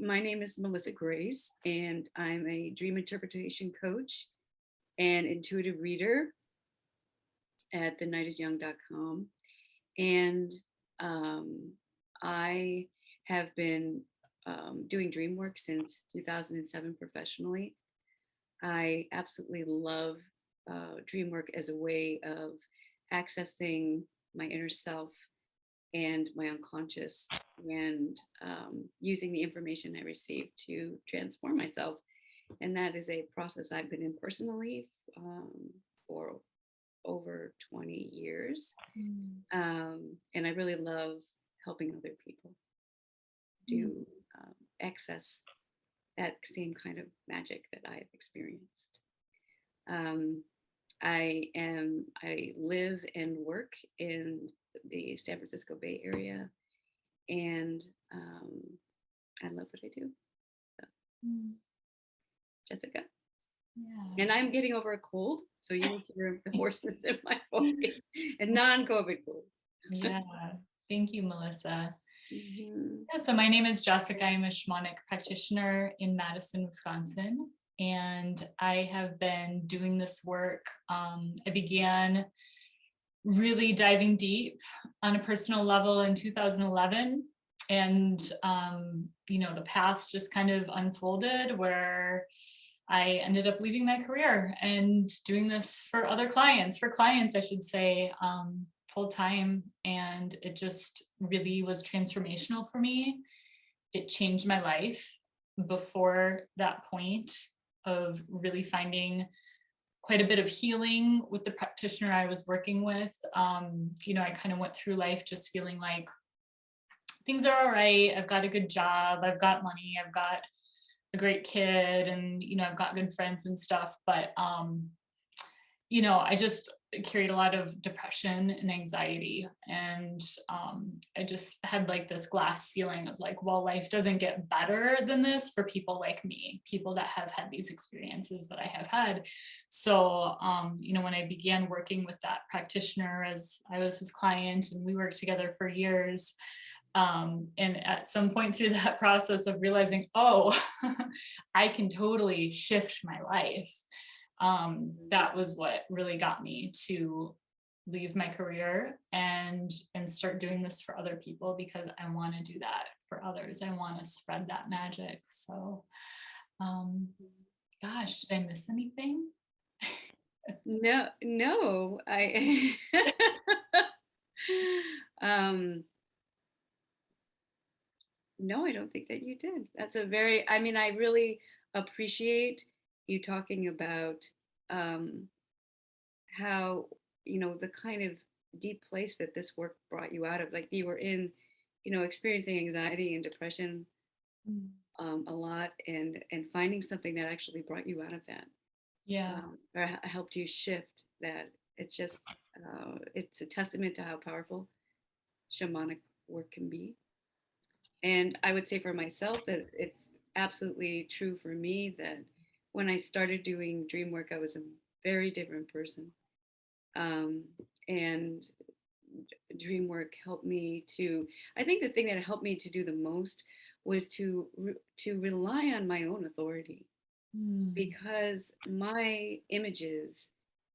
my name is Melissa Grace, and I'm a dream interpretation coach and intuitive reader at thenightisyoung.com. And I have been doing dream work since 2007 professionally. I absolutely love dream work as a way of accessing my inner self and my unconscious, and using the information I receive to transform myself. And that is a process I've been in personally for over 20 years. And I really love helping other people to access that same kind of magic that I've experienced. I live and work in the San Francisco Bay Area, and I love what I do. So, Jessica. Yeah. And I'm getting over a cold, so you will hear the hoarseness in my voice, a non-COVID cold. Yeah. Thank you, Melissa. Mm-hmm. Yeah, so my name is Jessica. I'm a shamanic practitioner in Madison, Wisconsin, and I have been doing this work. I began really diving deep on a personal level in 2011, and the path just kind of unfolded where I ended up leaving my career and doing this for clients, I should say, full time. And it just really was transformational for me. It changed my life. Before that point of really finding quite a bit of healing with the practitioner I was working with, I kind of went through life just feeling like things are all right. I've got a good job. I've got money. I've got a great kid, and I've got good friends and stuff, but I just carried a lot of depression and anxiety, and I just had like this glass ceiling of like, well, life doesn't get better than this for people like me, people that have had these experiences that I have had. So when I began working with that practitioner, as I was his client and we worked together for years, and at some point through that process of realizing, oh, I can totally shift my life, that was what really got me to leave my career and start doing this for other people, because I want to do that for others. I want to spread that magic. So gosh, did I miss anything? No, I no, I don't think that you did. That's I really appreciate you talking about how, the kind of deep place that this work brought you out of. Like, you were in, experiencing anxiety and depression a lot, and finding something that actually brought you out of that. Yeah. Or helped you shift that. It's just, it's a testament to how powerful shamanic work can be. And I would say for myself that it's absolutely true for me that when I started doing dream work, I was a very different person. And dream work helped me to, I think the thing that helped me to do the most was to rely on my own authority, because my images,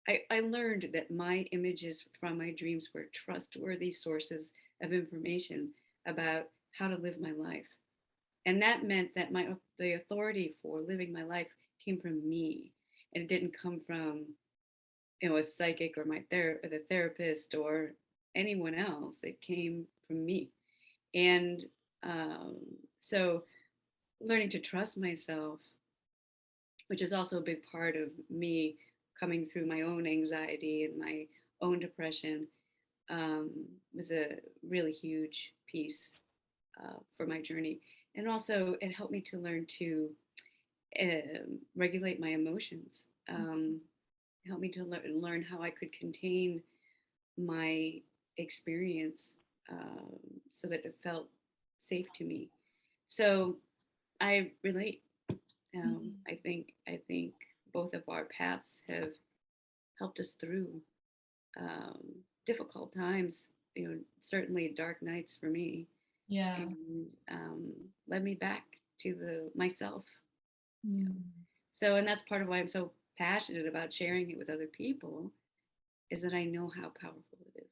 I learned that my images from my dreams were trustworthy sources of information about how to live my life. And that meant that the authority for living my life came from me, and it didn't come from, a psychic or the therapist or anyone else. It came from me. And so learning to trust myself, which is also a big part of me coming through my own anxiety and my own depression, was a really huge piece for my journey. And also, it helped me to learn to regulate my emotions. It helped me to learn how I could contain my experience, so that it felt safe to me. So I relate. I think both of our paths have helped us through difficult times. Certainly dark nights for me. Yeah. And led me back to the myself. Mm. So, and that's part of why I'm so passionate about sharing it with other people, is that I know how powerful it is.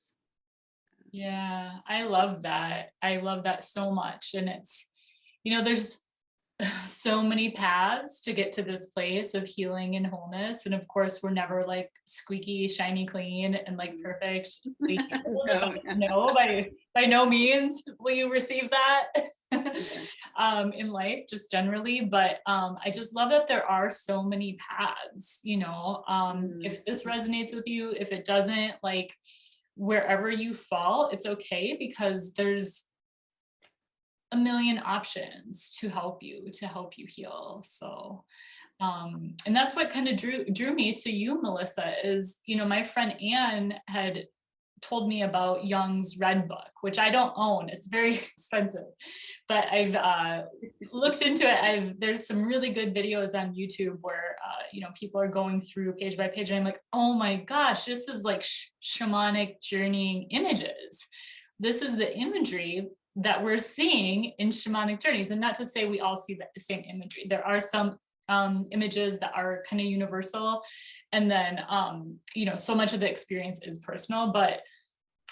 Yeah, I love that. I love that so much. And it's, there's so many paths to get to this place of healing and wholeness. And of course, we're never like squeaky, shiny, clean, and like perfectly healed. No, No, by no means will you receive that yeah. in life, just generally. But I just love that there are so many paths. If this resonates with you, if it doesn't, like wherever you fall, it's okay, because there's a million options to help you heal. So and that's what kind of drew me to you, Melissa, is my friend Anne had told me about Jung's Red Book, which I don't own. It's very expensive, but I've looked into it. There's some really good videos on YouTube where people are going through page by page, and I'm like, oh my gosh, this is like shamanic journeying images. This is the imagery that we're seeing in shamanic journeys. And not to say we all see the same imagery. There are some images that are kind of universal, and then so much of the experience is personal. But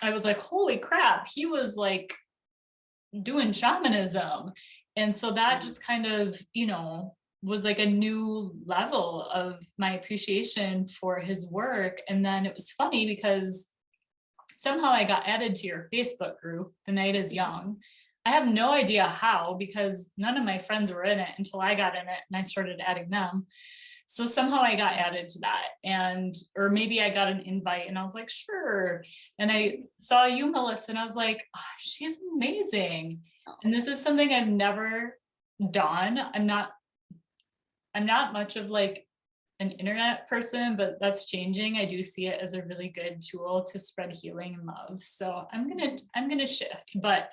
I was like, holy crap, he was like doing shamanism. And so that just kind of was like a new level of my appreciation for his work. And then it was funny because somehow I got added to your Facebook group, The Night is Young. I have no idea how, because none of my friends were in it until I got in it and I started adding them. So somehow I got added to that, or maybe I got an invite and I was like, sure. And I saw you, Melissa, and I was like, oh, she's amazing. And this is something I've never done. I'm not much of like an internet person, but that's changing. I do see it as a really good tool to spread healing and love. So I'm gonna shift. But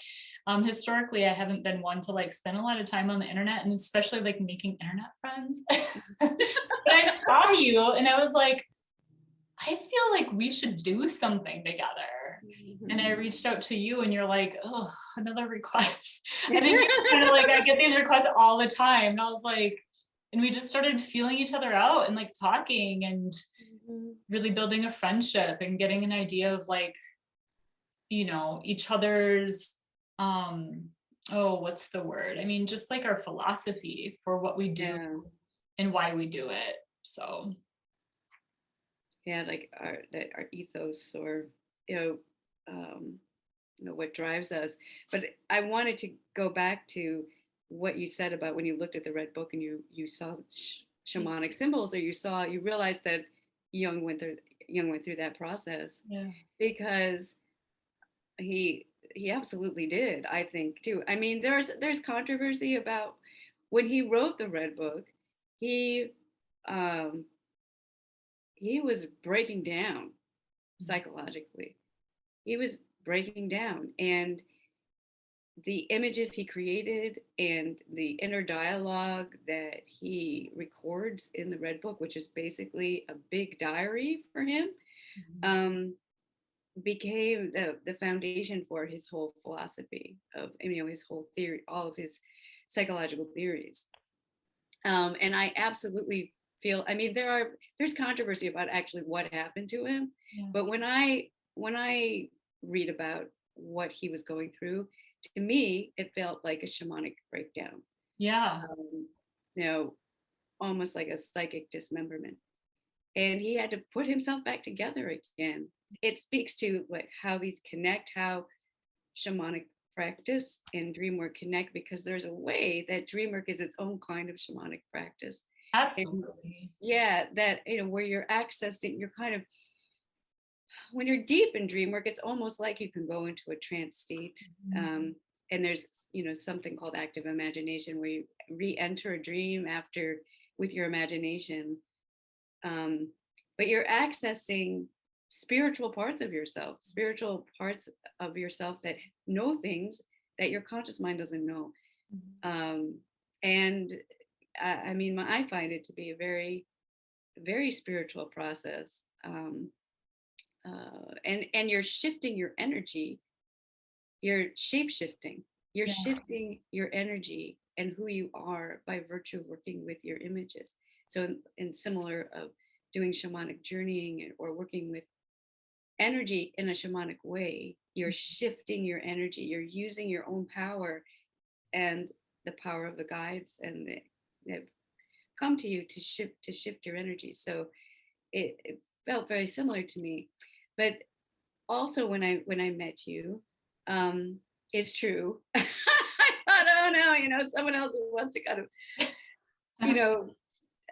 historically, I haven't been one to like spend a lot of time on the internet, and especially like making internet friends. But I saw you and I was like, I feel like we should do something together. And I reached out to you and you're like, oh, another request. I think it's kind of like, I get these requests all the time. And I was like, and we just started feeling each other out and like talking and really building a friendship and getting an idea of like, each other's, what's the word? I mean, just like our philosophy for what we do and why we do it. So. Yeah, like our ethos, or what drives us. But I wanted to go back to what you said about when you looked at the Red Book and you saw shamanic symbols, or you realized that Jung went through that process. Yeah. Because he absolutely did, I think, too. I mean, there's controversy about when he wrote the Red Book. He was breaking down psychologically. He was breaking down, and the images he created and the inner dialogue that he records in the Red Book, which is basically a big diary for him, became the foundation for his whole philosophy of, his whole theory, all of his psychological theories. And I absolutely feel, I mean, there's controversy about actually what happened to him. But when I read about what he was going through, to me, it felt like a shamanic breakdown. Yeah. Almost like a psychic dismemberment. And he had to put himself back together again. It speaks to how these connect, how shamanic practice and dream work connect, because there's a way that dream work is its own kind of shamanic practice. Absolutely. And, that where you're accessing, you're kind of, when you're deep in dream work, it's almost like you can go into a trance state. And there's something called active imagination, where you re-enter a dream with your imagination. But you're accessing spiritual parts of yourself that know things that your conscious mind doesn't know. And I mean, I find it to be a very, very spiritual process. And you're shifting your energy, you're shape shifting, you're shifting your energy and who you are by virtue of working with your images. So in similar of doing shamanic journeying or working with energy in a shamanic way, you're shifting your energy, you're using your own power and the power of the guides and that come to you to shift your energy. So it felt very similar to me. But also when I met you, it's true. I thought, oh no, someone else who wants to kind of, you know,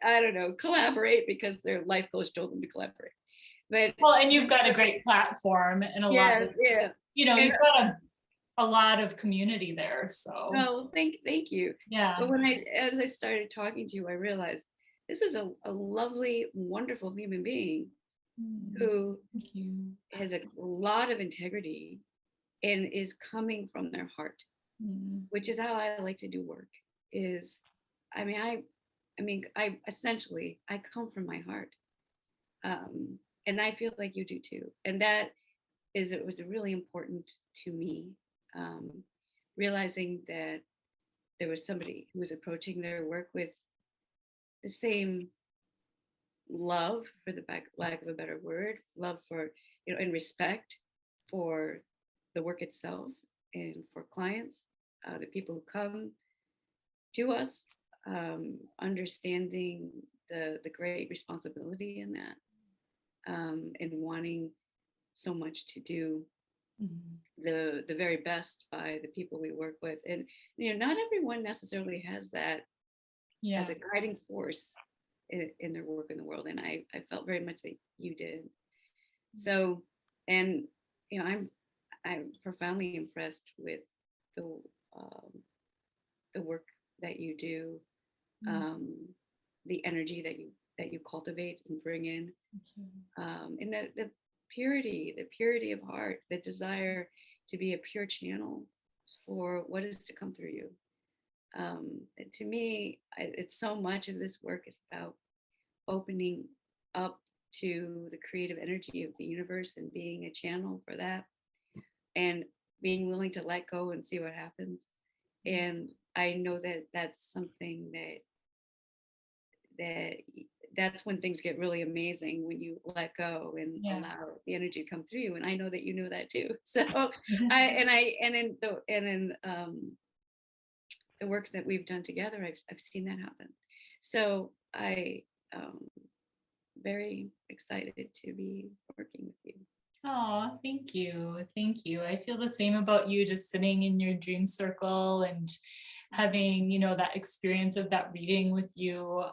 I don't know, collaborate because their life coach told them to collaborate. But well, and you've got a great platform and a lot yes, of, yeah. And you've got a lot of community there. So oh, thank you. yeah. But as I started talking to you, I realized this is a lovely, wonderful human being who Thank you. has a lot of integrity and is coming from their heart, which is how I like to do work. Is, I mean, I essentially I come from my heart, and I feel like you do too, and that is it was really important to me, um, realizing that there was somebody who was approaching their work with the same love, for the lack of a better word, love for, and respect for the work itself and for clients, the people who come to us, understanding the great responsibility in that, and wanting so much to do the very best by the people we work with. And not everyone necessarily has that as a guiding force in their work in the world, and I felt very much that you did. So, and I'm profoundly impressed with the um, the work that you do, the energy that you cultivate and bring in, and the purity of heart, the desire to be a pure channel for what is to come through you. To me, it's so much of this work is about opening up to the creative energy of the universe and being a channel for that, and being willing to let go and see what happens. And I know that that's something that's when things get really amazing, when you let go and allow the energy to come through you. And I know that you know that too. So in the work that we've done together, I've seen that happen. So I very excited to be working with you. Oh, thank you. Thank you. I feel the same about you, just sitting in your dream circle and having, that experience of that reading with you.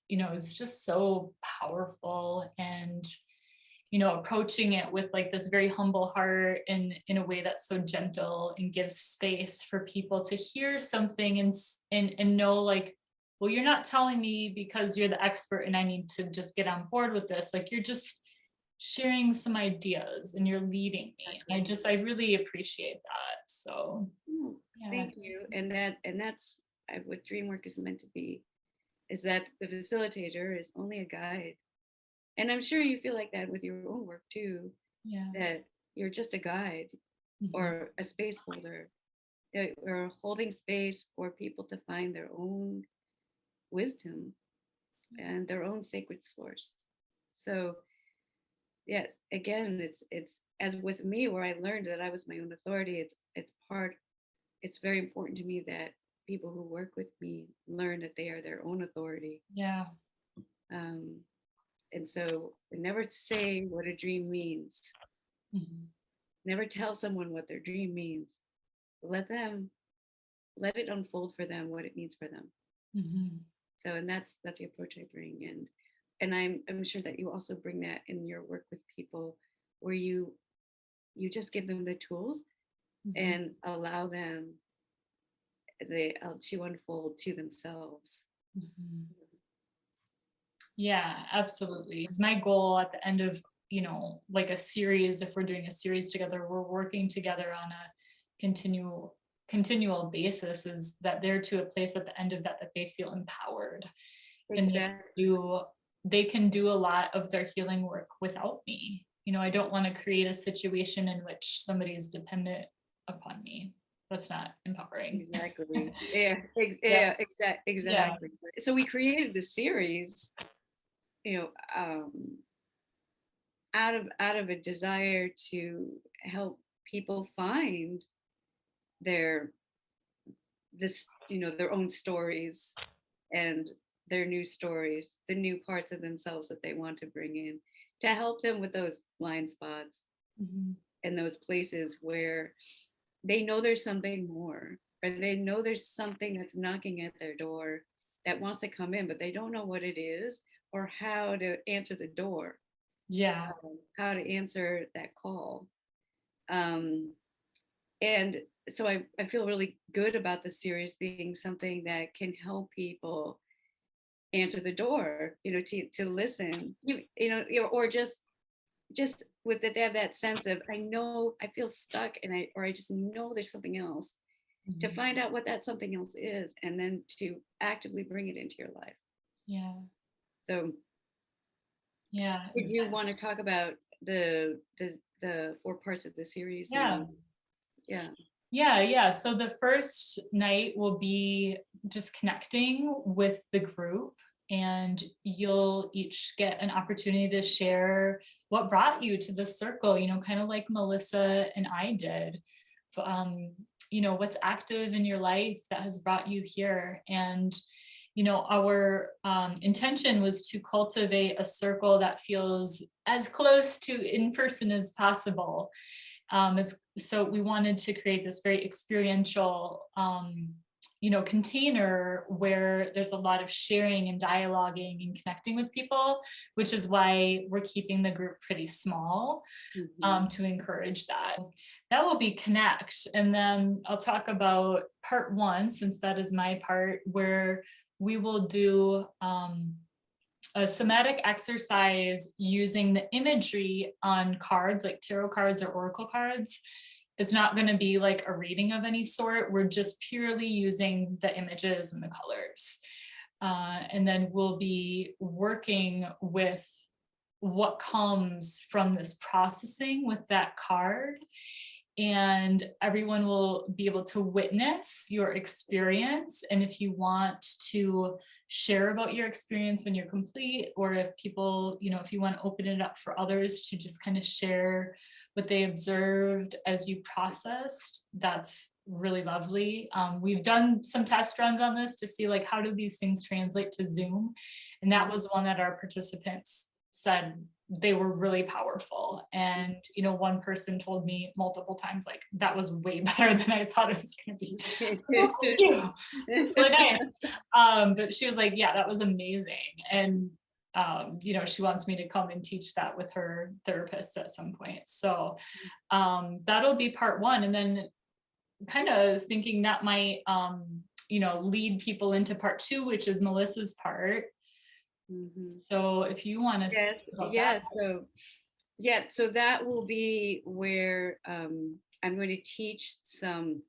It's just so powerful, and, approaching it with like this very humble heart and in a way that's so gentle and gives space for people to hear something and know, like, well, you're not telling me because you're the expert and I need to just get on board with this. Like, you're just sharing some ideas and you're leading me. I really appreciate that. So thank you. And that's what dream work is meant to be, is that the facilitator is only a guide. And I'm sure you feel like that with your own work too, that you're just a guide or a space holder. We're holding space for people to find their own wisdom and their own sacred source. So again, it's as with me, where I learned that I was my own authority. It's very important to me that people who work with me learn that they are their own authority. And so never say what a dream means. Never tell someone what their dream means. Let it unfold for them what it means for them. So, and that's the approach I bring. And I'm sure that you also bring that in your work with people, where you just give them the tools and allow them to unfold to themselves. Yeah, absolutely. Because my goal at the end of, like a series, if we're doing a series together, we're working together on a continual basis, is that they're to a place at the end of that they feel empowered. Exactly. And they can do a lot of their healing work without me. I don't want to create a situation in which somebody is dependent upon me. That's not empowering. Exactly. Yeah, Yeah. exactly. So we created the series, out of a desire to help people find their their own stories and their new stories, the new parts of themselves that they want to bring in, to help them with those blind spots Mhm. and those places where they know there's something more, or they know there's something that's knocking at their door that wants to come in, but they don't know what it is or how to answer the door, Yeah. how to answer that call. Um, and so I feel really good about the series being something that can help people answer the door, to listen, or just with that, they have that sense of, I know I feel stuck, and I just know there's something else, to Mhm. find out what that something else is, and then to actively bring it into your life. Yeah. So Yeah. did you want to talk about the four parts of the series? Yeah. Yeah. Yeah. So the first night will be just connecting with the group, and you'll each get an opportunity to share what brought you to the circle, kind of like Melissa and I did. Um, what's active in your life that has brought you here. And our intention was to cultivate a circle that feels as close to in person as possible. So we wanted to create this very experiential, container where there's a lot of sharing and dialoguing and connecting with people, which is why we're keeping the group pretty small, Mhm. to encourage that. That will be connect. And then I'll talk about part one, since that is my part, where we will do a somatic exercise using the imagery on cards, like tarot cards or oracle cards. It's not going to be like a reading of any sort. We're just purely using the images and the colors. And then we'll be working with what comes from this processing with that card, and everyone will be able to witness your experience. And if you want to share about your experience when you're complete, or if people, if you want to open it up for others to just kind of share what they observed as you processed, that's really lovely. We've done some test runs on this to see, like, how do these things translate to Zoom, and that was one that our participants said they were really powerful. And one person told me multiple times, like, that was way better than I thought it was going to be. Oh, thank you. It's really nice. But she was like, yeah, that was amazing. And she wants me to come and teach that with her therapist at some point. So that'll be part one. And then kind of thinking that might lead people into part two, which is Melissa's part. Mhm. So if you want to Yes, speak about yes. that. So that will be where I'm going to teach some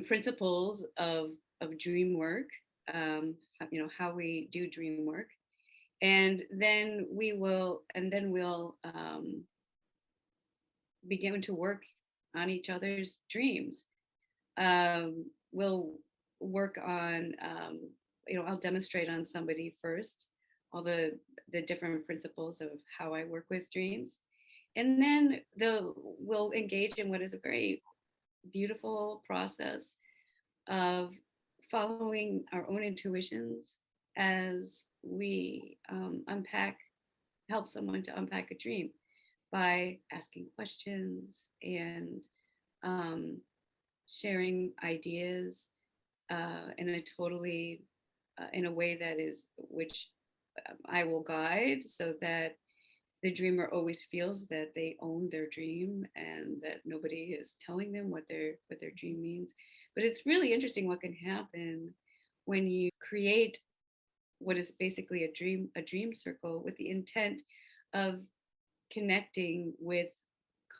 principles of dream work, how we do dream work, and then we'll begin to work on each other's dreams. We'll work on, I'll demonstrate on somebody first all the different principles of how I work with dreams, and then we'll engage in what is a very beautiful process of following our own intuitions as we help someone to unpack a dream by asking questions and um, sharing ideas in a way that is which I will guide, so that the dreamer always feels that they own their dream and that nobody is telling them what their dream means. But it's really interesting what can happen when you create what is basically a dream circle with the intent of connecting with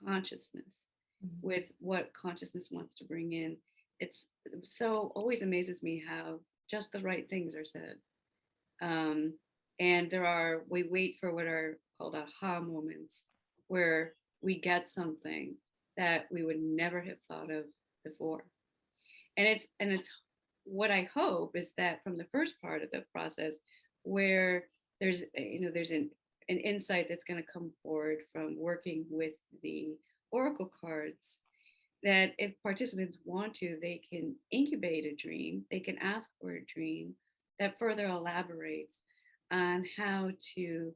consciousness, with what consciousness wants to bring in. It's so always amazes me how just the right things are said. Um, and we wait for what are called aha moments, where we get something that we would never have thought of before. And it's what I hope is that from the first part of the process, where there's an insight that's going to come forward from working with the oracle cards, that if participants want to, they can incubate a dream, they can ask for a dream that further elaborates on how to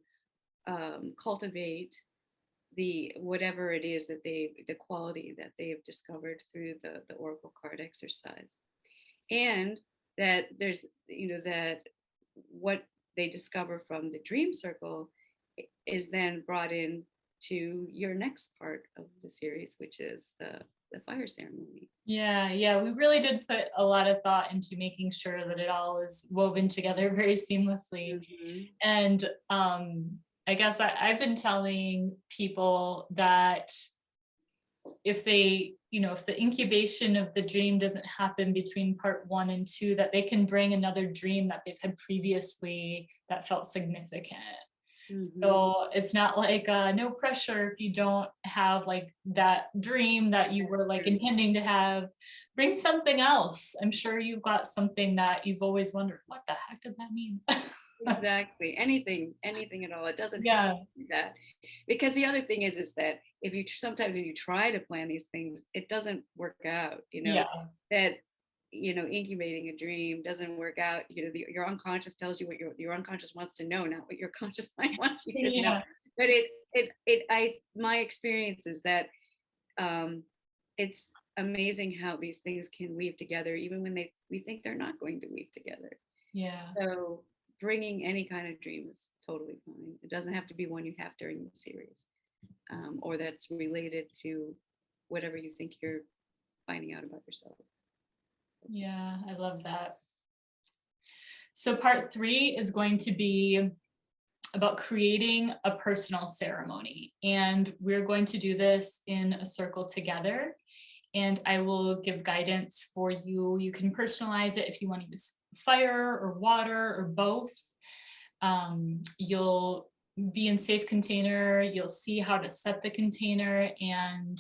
cultivate the whatever it is that the quality that they have discovered through the oracle card exercise. And that there's that what they discover from the dream circle is then brought in to your next part of the series, which is the fire ceremony. Yeah, we really did put a lot of thought into making sure that it all is woven together very seamlessly. Mm-hmm. And I guess I've been telling people that if they, if the incubation of the dream doesn't happen between part 1 and 2, that they can bring another dream that they've had previously that felt significant. Mm-hmm. So it's not like no pressure if you don't have like that dream that you were like intending to have. Bring something else. I'm sure you've got something that you've always wondered, what the heck did that mean? Exactly. Anything at all. It doesn't have Yeah. to be that. Because the other thing is that if you sometimes when you try to plan these things, it doesn't work out, Yeah. that incubating a dream doesn't work out. Your unconscious tells you what your unconscious wants to know, not what your conscious mind wants you to know. But my experience is that it's amazing how these things can weave together even when we think they're not going to weave together. Yeah. So bringing any kind of dream is totally fine. It doesn't have to be one you have during the series, or that's related to whatever you think you're finding out about yourself. Yeah, I love that. So part 3 is going to be about creating a personal ceremony. And we're going to do this in a circle together. And I will give guidance for you. You can personalize it if you want to use fire or water or both. You'll be in safe container. You'll see how to set the container. And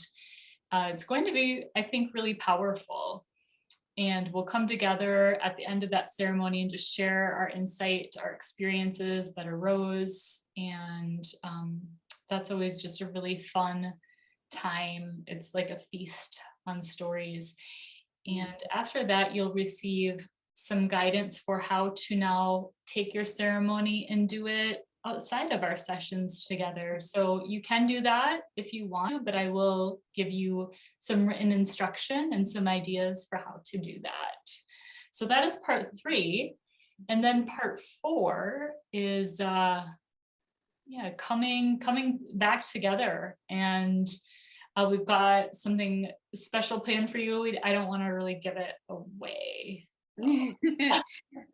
it's going to be, I think, really powerful. And we'll come together at the end of that ceremony and just share our insight, our experiences that arose. And that's always just a really fun time. It's like a feast on stories. And after that, you'll receive some guidance for how to now take your ceremony and do it outside of our sessions together. So you can do that if you want, but I will give you some written instruction and some ideas for how to do that. So that is part 3. And then part 4 is coming back together. And we've got something special planned for you. I don't want to really give it away.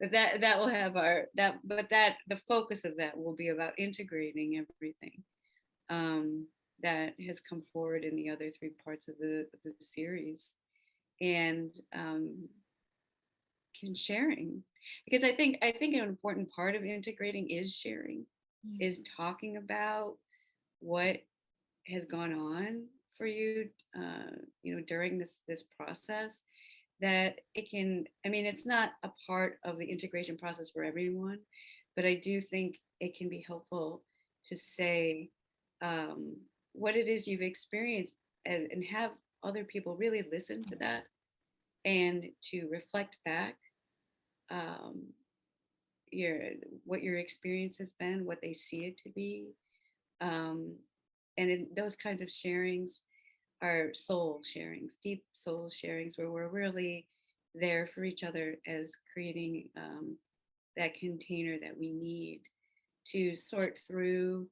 that will have the focus of that will be about integrating everything that has come forward in the other 3 parts of the series, and sharing, because I think an important part of integrating is sharing, is talking about what has gone on for you, during this process. That it's not a part of the integration process for everyone, but I do think it can be helpful to say what it is you've experienced, and have other people really listen to that and to reflect back what your experience has been, what they see it to be. And in those kinds of sharings, our soul sharings, deep soul sharings, where we're really there for each other as creating that container that we need to sort through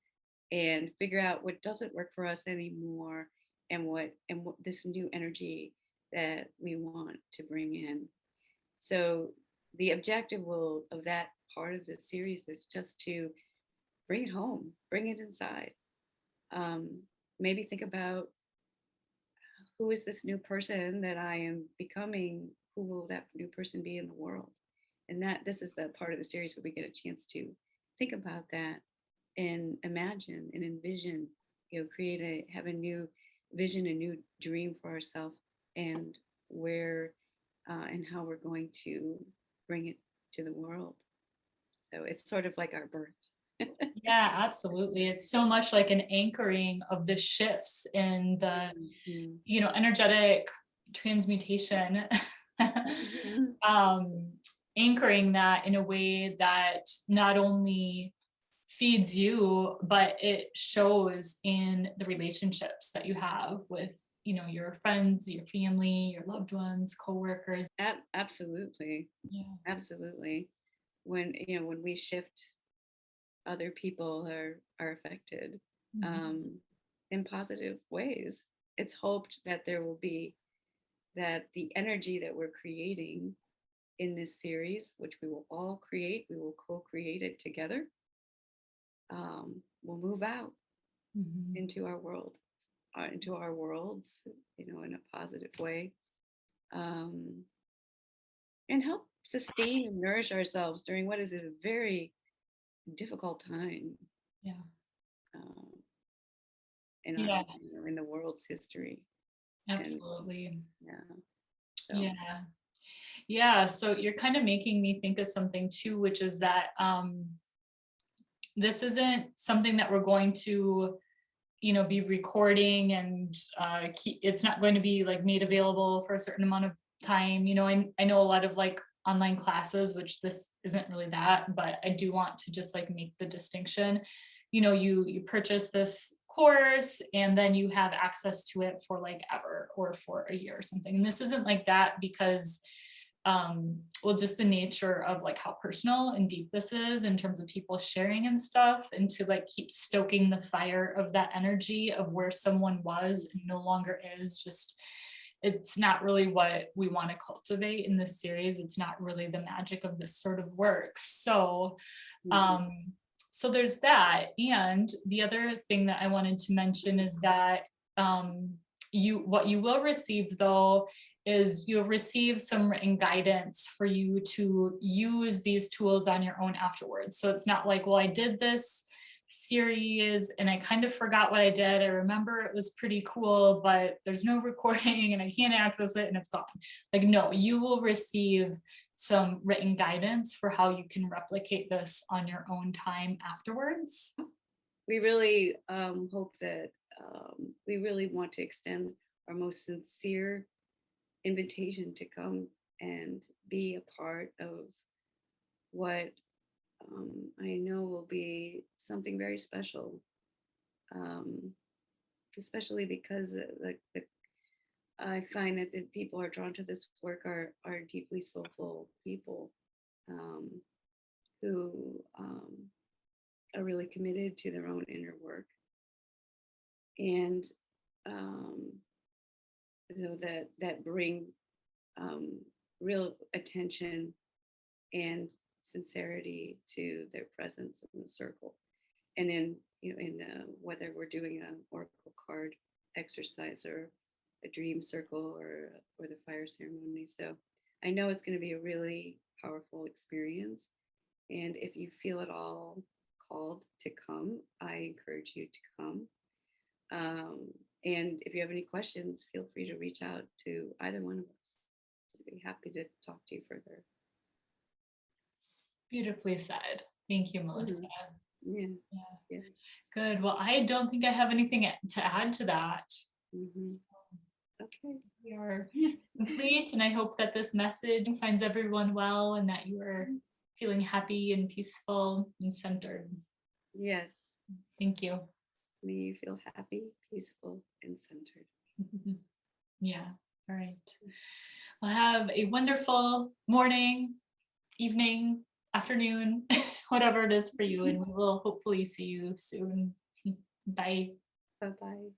and figure out what doesn't work for us anymore, and what this new energy that we want to bring in. So the objective of that part of the series is just to bring it home, bring it inside. Maybe think about, who is this new person that I am becoming? Who will that new person be in the world? And this is the part of the series where we get a chance to think about that and imagine and envision, have a new vision a new dream for ourselves, and where and how we're going to bring it to the world. So it's sort of like our birth. Yeah, absolutely. It's so much like an anchoring of the shifts in the, Mhm. energetic transmutation. Mhm. um, Anchoring that in a way that not only feeds you, but it shows in the relationships that you have with, your friends, your family, your loved ones, coworkers. Absolutely, Yeah. absolutely. When we shift, other people are affected Mhm. um, in positive ways. It's hoped that there will be that the energy that we're creating in this series, which we will all create, we will co-create it together, will move out Mhm. into our world, into our worlds, in a positive way, um, and help sustain and nourish ourselves during what is a very difficult time Yeah. um, in our, Yeah, in the world's history. And absolutely. yeah, so Yeah. Yeah. So you're kind of making me think of something too, which is that this isn't something that we're going to, be recording and it's not going to be like made available for a certain amount of time. I know a lot of like online classes, which this isn't really that, but I do want to just like make the distinction. You purchase this course and then you have access to it for like ever or for a year or something. And this isn't like that because well, just the nature of like how personal and deep this is in terms of people sharing and stuff, and to like keep stoking the fire of that energy of where someone was and no longer is. Just, it's not really what we want to cultivate in this series. It's not really the magic of this sort of work. So mhm. um so there's that. And the other thing that I wanted to mention is that what you will receive though is you'll receive some written guidance for you to use these tools on your own afterwards. So it's not like, well, I did this series and I kind of forgot what I did. I remember it was pretty cool, but there's no recording and I can't access it and it's gone. Like, no, you will receive some written guidance for how you can replicate this on your own time afterwards. We really hope that we really want to extend our most sincere invitation to come and be a part of what I know will be something very special, um, especially because I find that the people who are drawn to this work are deeply soulful people um, who are really committed to their own inner work, and um, that bring um, real attention and sincerity to their presence in the circle. And then, in whether we're doing an oracle card exercise or a dream circle or the fire ceremony. So I know it's going to be a really powerful experience. And if you feel at all called to come, I encourage you to come. Um, and if you have any questions, feel free to reach out to either one of us. I'd be happy to talk to you further. Beautifully said. Thank you, Melissa. Mhm. Yeah. Yeah. Yeah. Good. Well, I don't think I have anything to add to that. Hmm. Okay. We are complete, and I hope that this message finds everyone well and that you are feeling happy and peaceful and centered. Yes. Thank you. May you feel happy, peaceful, and centered. Yeah. All right. Well, have a wonderful morning, evening, afternoon, whatever it is for you, and we will hopefully see you soon. Bye. Bye bye.